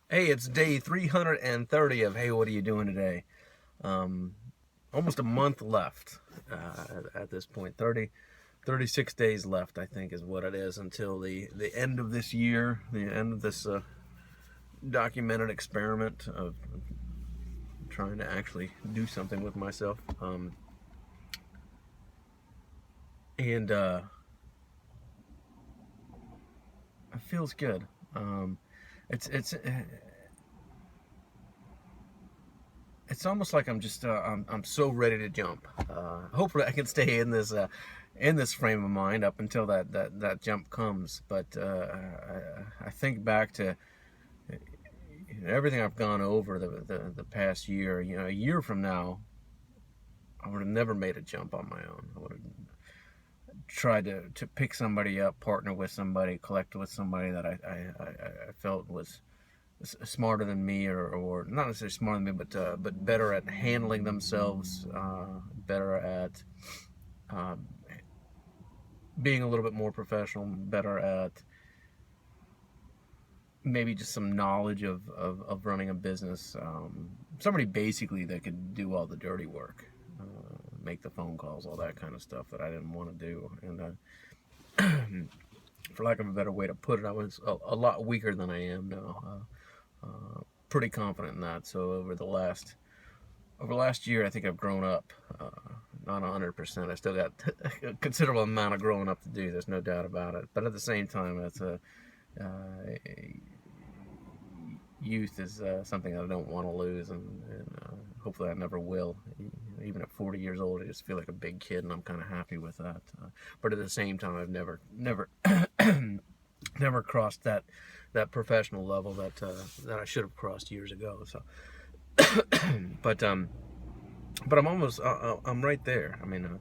Hey, it's day 330 of Hey, what are you doing today? Um, Almost a month left at this point. 36 days left, I think, is what it is until the end of this year, the end of this documented experiment of trying to actually do something with myself. And It feels good. Um, it's it's almost like I'm so ready to jump. Hopefully, I can stay in this frame of mind up until that jump comes. But I think back to everything I've gone over the past year. You know, a year from now, I would have never made a jump on my own. I would have tried to pick somebody up, partner with somebody, collect with somebody that I felt was smarter than me, or not necessarily smarter than me, but better at handling themselves, better at uh, being a little bit more professional, better at maybe just some knowledge of running a business. Somebody basically that could do all the dirty work, make the phone calls, all that kind of stuff that I didn't want to do. And for lack of a better way to put it, I was a lot weaker than I am now. Pretty confident in that. So over the last year, I think I've grown up. Not 100%. I still got a considerable amount of growing up to do. There's no doubt about it. But at the same time, it's youth is something I don't want to lose, and hopefully I never will. Even at 40 years old, I just feel like a big kid, and I'm kind of happy with that. But at the same time, I've never, never crossed that professional level that I should have crossed years ago. So, but um, but I'm almost I'm right there. I mean,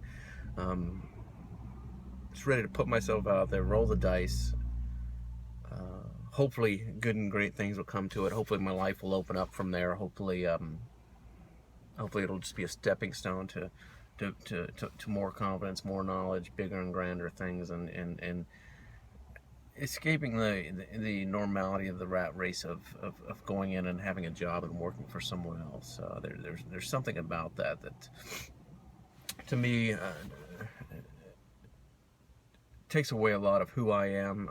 just ready to put myself out there, roll the dice. Hopefully, good and great things will come to it. Hopefully, my life will open up from there. Hopefully it'll just be a stepping stone to more confidence, more knowledge, bigger and grander things, and escaping the normality of the rat race of going in and having a job and working for someone else. There's something about that to me takes away a lot of who I am.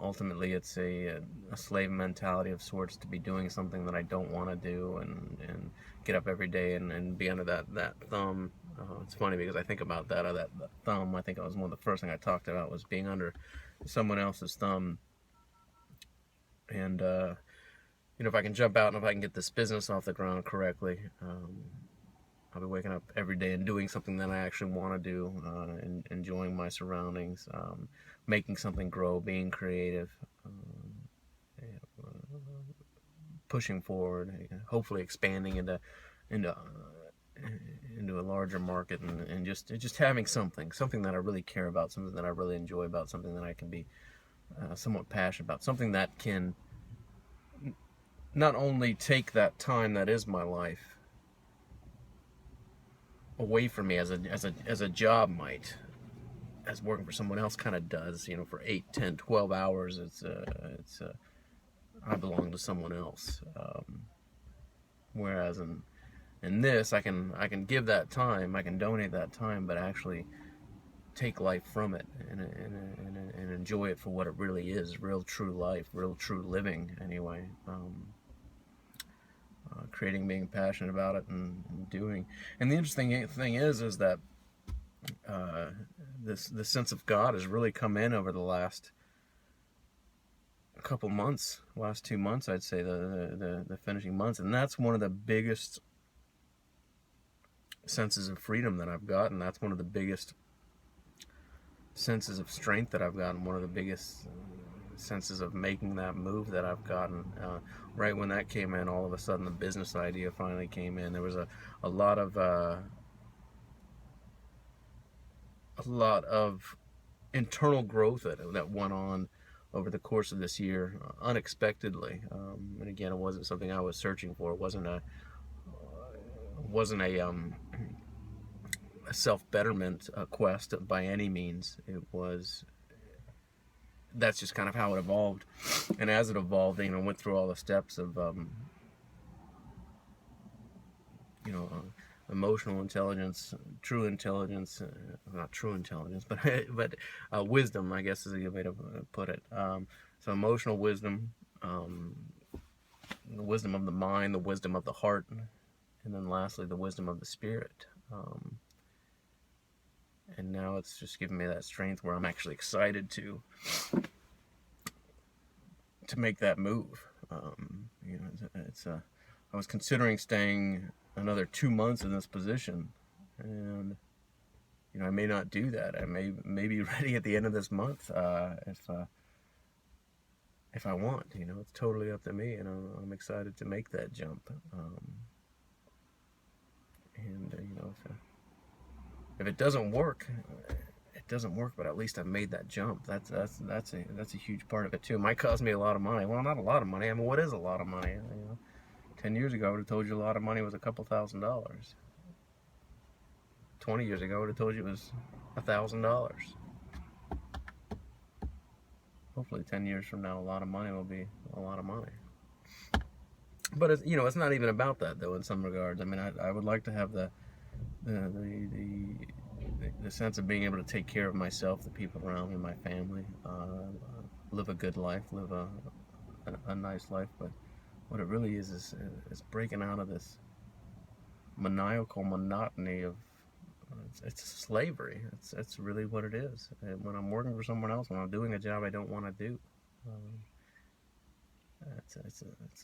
Ultimately, it's a slave mentality of sorts to be doing something that I don't want to do, and get up every day and be under that thumb. It's funny because I think about that thumb. I think it was one of the first thing I talked about was being under someone else's thumb. And you know, if I can jump out and if I can get this business off the ground correctly, I'll be waking up every day and doing something that I actually want to do, and enjoying my surroundings, making something grow, being creative, pushing forward, hopefully expanding into into a larger market, and just having something that I really care about, something that I really enjoy about, something that I can be somewhat passionate about, something that can not only take that time that is my life away from me as a job might, as working for someone else kind of does, you know, for 8, 10, 12 hours. It's I belong to someone else. Whereas in this, I can give that time, I can donate that time, but actually take life from it, and enjoy it for what it really is, real true life, real true living anyway. Creating, being passionate about it, and doing. And the interesting thing is that uh, this sense of God has really come in over the last couple months, last 2 months, I'd say, the finishing months, and that's one of the biggest senses of freedom that I've gotten. That's one of the biggest senses of strength that I've gotten. One of the biggest senses of making that move that I've gotten. Right when that came in, all of a sudden the business idea finally came in. There was a lot of a lot of internal growth that went on over the course of this year, unexpectedly. And again, it wasn't something I was searching for. It wasn't a self betterment quest by any means. It was that's just kind of how it evolved. And as it evolved, you know, went through all the steps of you know, emotional intelligence, true intelligence, not true intelligence, but wisdom, I guess is a good way to put it. So emotional wisdom, the wisdom of the mind, the wisdom of the heart, and then lastly, the wisdom of the spirit. And now it's just giving me that strength where I'm actually excited to make that move. You know, I was considering staying another 2 months in this position, and you know, I may not do that. I may be ready at the end of this month if I want. You know, it's totally up to me, and I'm excited to make that jump. And you know, if it doesn't work, it doesn't work. But at least I made that jump. That's a huge part of it too. It might cost me a lot of money. Well, not a lot of money. I mean, what is a lot of money? You know, 10 years ago, I would have told you a lot of money was a couple $1,000. 20 years ago, I would have told you it was $1,000. Hopefully 10 years from now, a lot of money will be a lot of money. But it's, you know, it's not even about that though. In some regards, I mean, I would like to have the sense of being able to take care of myself, the people around me, my family, live a good life, live a nice life. But what it really is breaking out of this maniacal monotony of it's slavery. It's really what it is. And when I'm working for someone else, when I'm doing a job I don't want to do, it's a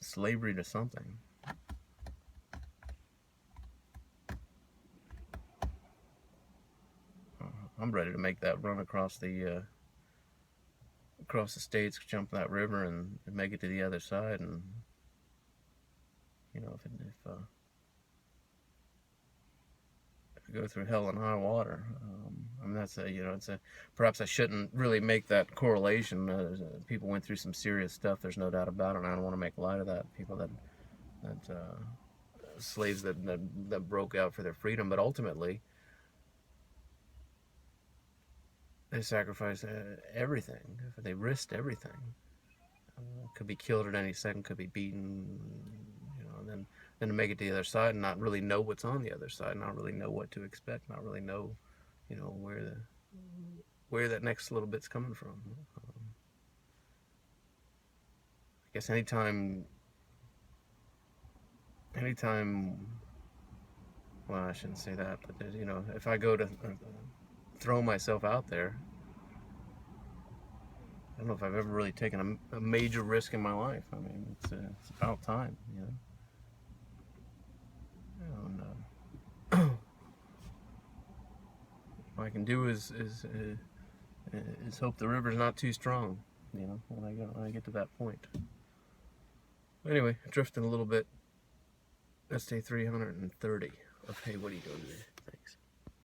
slavery to something. I'm ready to make that run across the states, jump that river, and make it to the other side. And you know, if I go through hell and high water, I mean, that's you know, perhaps I shouldn't really make that correlation. People went through some serious stuff. There's no doubt about it. And I don't want to make light of that. People that slaves that broke out for their freedom, but ultimately they sacrificed everything. They risked everything. Could be killed at any second. Could be beaten. You know, and then to make it to the other side and not really know what's on the other side, not really know what to expect, not really know, you know, where that next little bit's coming from. I guess anytime. Well, I shouldn't say that, but you know, if I go to throw myself out there, I don't know if I've ever really taken a major risk in my life. I mean, it's about time, you know. And, all I can do is hope the river's not too strong, you know, when I get to that point. Anyway, drifting a little bit. That's day 330 of Hey, What Are You Doing Today?